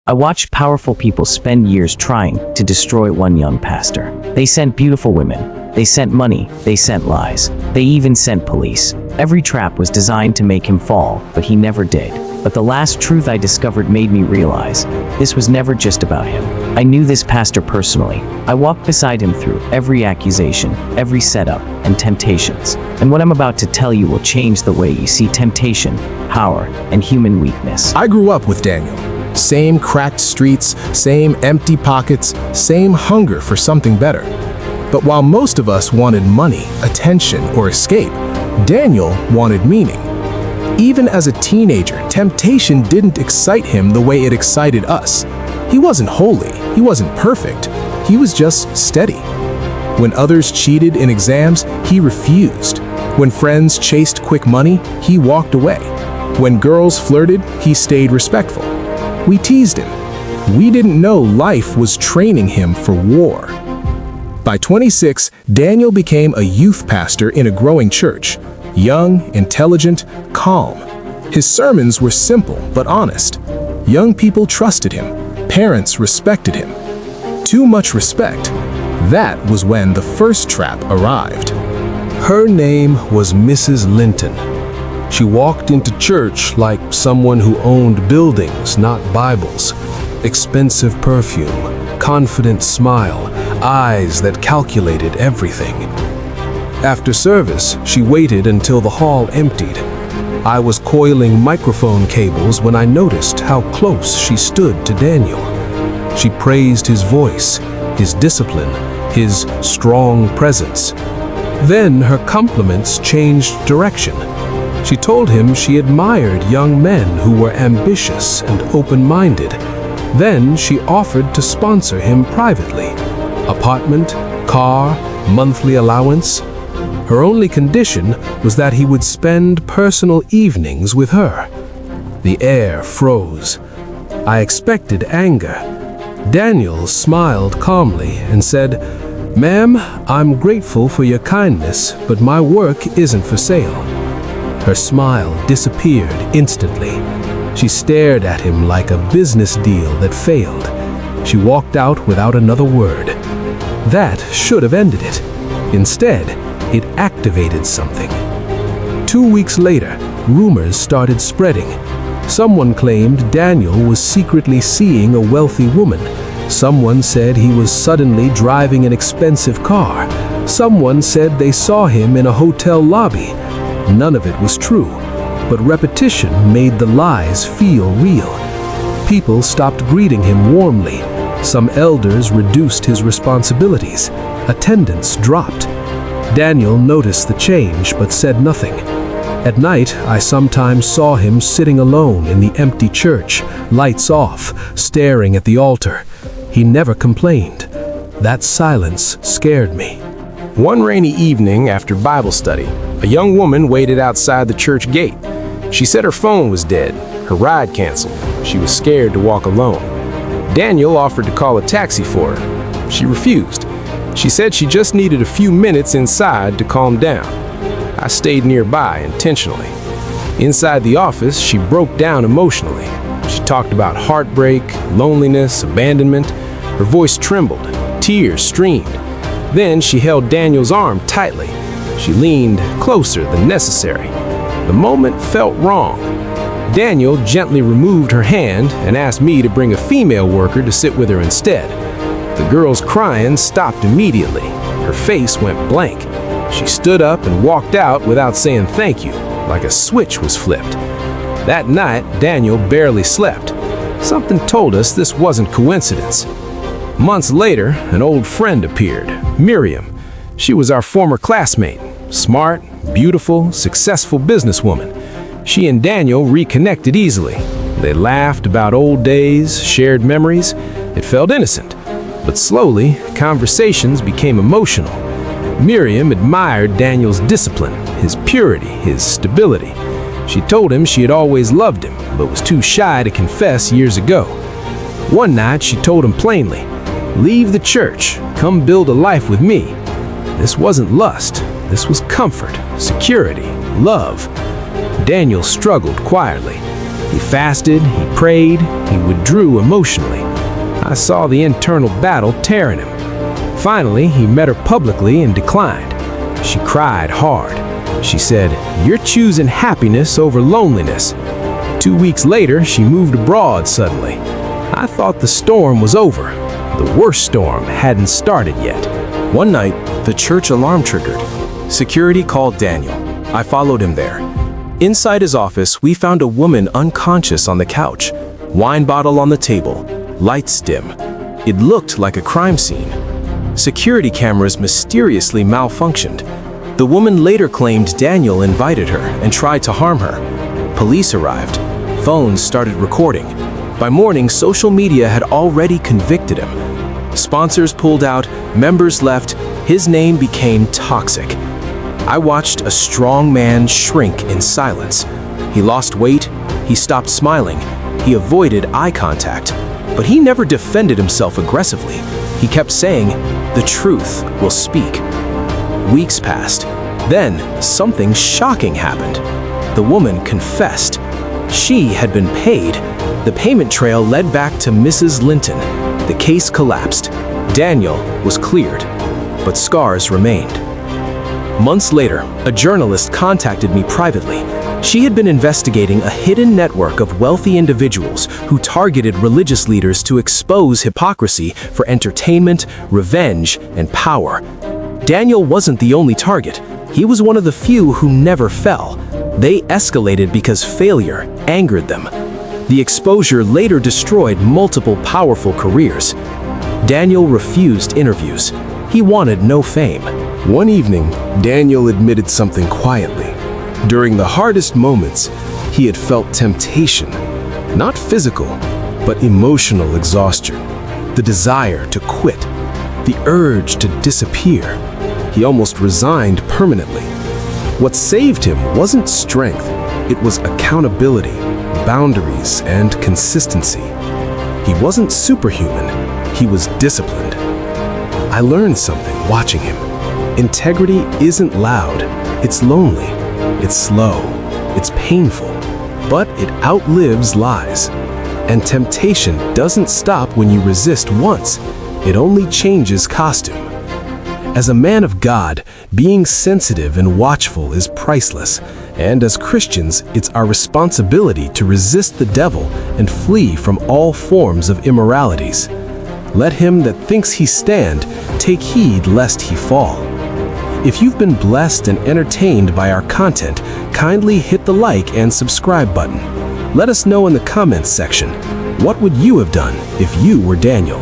I watched powerful people spend years trying to destroy one young pastor. They sent beautiful women. They sent money. They sent lies. They even sent police. Every trap was designed to make him fall, but he never did. But the last truth I discovered made me realize this was never just about him. I knew this pastor personally. I walked beside him through every accusation, every setup, and temptations. And what I'm about to tell you will change the way you see temptation, power, and human weakness. I grew up with Daniel. Same cracked streets, same empty pockets, same hunger for something better. But while most of us wanted money, attention, or escape, Daniel wanted meaning. Even as a teenager, temptation didn't excite him the way it excited us. He wasn't holy, he wasn't perfect, he was just steady. When others cheated in exams, he refused. When friends chased quick money, he walked away. When girls flirted, he stayed respectful. We teased him. We didn't know life was training him for war. By 26, Daniel became a youth pastor in a growing church. Young, intelligent, calm. His sermons were simple but honest. Young people trusted him. Parents respected him. Too much respect. That was when the first trap arrived. Her name was Mrs. Linton. She walked into church like someone who owned buildings, not Bibles. Expensive perfume, confident smile, eyes that calculated everything. After service, she waited until the hall emptied. I was coiling microphone cables when I noticed how close she stood to Daniel. She praised his voice, his discipline, his strong presence. Then her compliments changed direction. She told him she admired young men who were ambitious and open-minded. Then she offered to sponsor him privately. Apartment, car, monthly allowance. Her only condition was that he would spend personal evenings with her. The air froze. I expected anger. Daniel smiled calmly and said, "Ma'am, I'm grateful for your kindness, but my work isn't for sale." Her smile disappeared instantly. She stared at him like a business deal that failed. She walked out without another word. That should have ended it. Instead, it activated something. 2 weeks later, rumors started spreading. Someone claimed Daniel was secretly seeing a wealthy woman. Someone said he was suddenly driving an expensive car. Someone said they saw him in a hotel lobby. None of it was true, but repetition made the lies feel real. People stopped greeting him warmly. Some elders reduced his responsibilities. Attendance dropped. Daniel noticed the change but said nothing. At night, I sometimes saw him sitting alone in the empty church, lights off, staring at the altar. He never complained. That silence scared me. One rainy evening after Bible study, a young woman waited outside the church gate. She said her phone was dead, her ride canceled. She was scared to walk alone. Daniel offered to call a taxi for her. She refused. She said she just needed a few minutes inside to calm down. I stayed nearby intentionally. Inside the office, she broke down emotionally. She talked about heartbreak, loneliness, abandonment. Her voice trembled, tears streamed. Then she held Daniel's arm tightly. She leaned closer than necessary. The moment felt wrong. Daniel gently removed her hand and asked me to bring a female worker to sit with her instead. The girl's crying stopped immediately. Her face went blank. She stood up and walked out without saying thank you, like a switch was flipped. That night, Daniel barely slept. Something told us this wasn't coincidence. Months later, an old friend appeared, Miriam. She was our former classmate, smart, beautiful, successful businesswoman. She and Daniel reconnected easily. They laughed about old days, shared memories. It felt innocent. But slowly, conversations became emotional. Miriam admired Daniel's discipline, his purity, his stability. She told him she had always loved him, but was too shy to confess years ago. One night, she told him plainly, "Leave the church, come build a life with me." This wasn't lust, this was comfort, security, love. Daniel struggled quietly. He fasted, he prayed, he withdrew emotionally. I saw the internal battle tearing him. Finally, he met her publicly and declined. She cried hard. She said, "You're choosing happiness over loneliness." 2 weeks later, she moved abroad suddenly. I thought the storm was over. The worst storm hadn't started yet. One night, the church alarm triggered. Security called Daniel. I followed him there. Inside his office, we found a woman unconscious on the couch, wine bottle on the table, lights dim. It looked like a crime scene. Security cameras mysteriously malfunctioned. The woman later claimed Daniel invited her and tried to harm her. Police arrived. Phones started recording. By morning, social media had already convicted him. Sponsors pulled out, members left, his name became toxic. I watched a strong man shrink in silence. He lost weight, he stopped smiling, he avoided eye contact. But he never defended himself aggressively. He kept saying, "The truth will speak." Weeks passed. Then, something shocking happened. The woman confessed. She had been paid. The payment trail led back to Mrs. Linton. The case collapsed. Daniel was cleared, but scars remained. Months later, a journalist contacted me privately. She had been investigating a hidden network of wealthy individuals who targeted religious leaders to expose hypocrisy for entertainment, revenge, and power. Daniel wasn't the only target. He was one of the few who never fell. They escalated because failure angered them. The exposure later destroyed multiple powerful careers. Daniel refused interviews. He wanted no fame. One evening, Daniel admitted something quietly. During the hardest moments, he had felt temptation. Not physical, but emotional exhaustion. The desire to quit. The urge to disappear. He almost resigned permanently. What saved him wasn't strength. It was accountability, boundaries, and consistency. He wasn't superhuman. He was disciplined. I learned something watching him. Integrity isn't loud. It's lonely. It's slow. It's painful. But it outlives lies. And temptation doesn't stop when you resist once. It only changes costume. As a man of God, being sensitive and watchful is priceless. And as Christians, it's our responsibility to resist the devil and flee from all forms of immoralities. Let him that thinks he stand take heed lest he fall. If you've been blessed and entertained by our content, kindly hit the like and subscribe button. Let us know in the comments section, what would you have done if you were Daniel?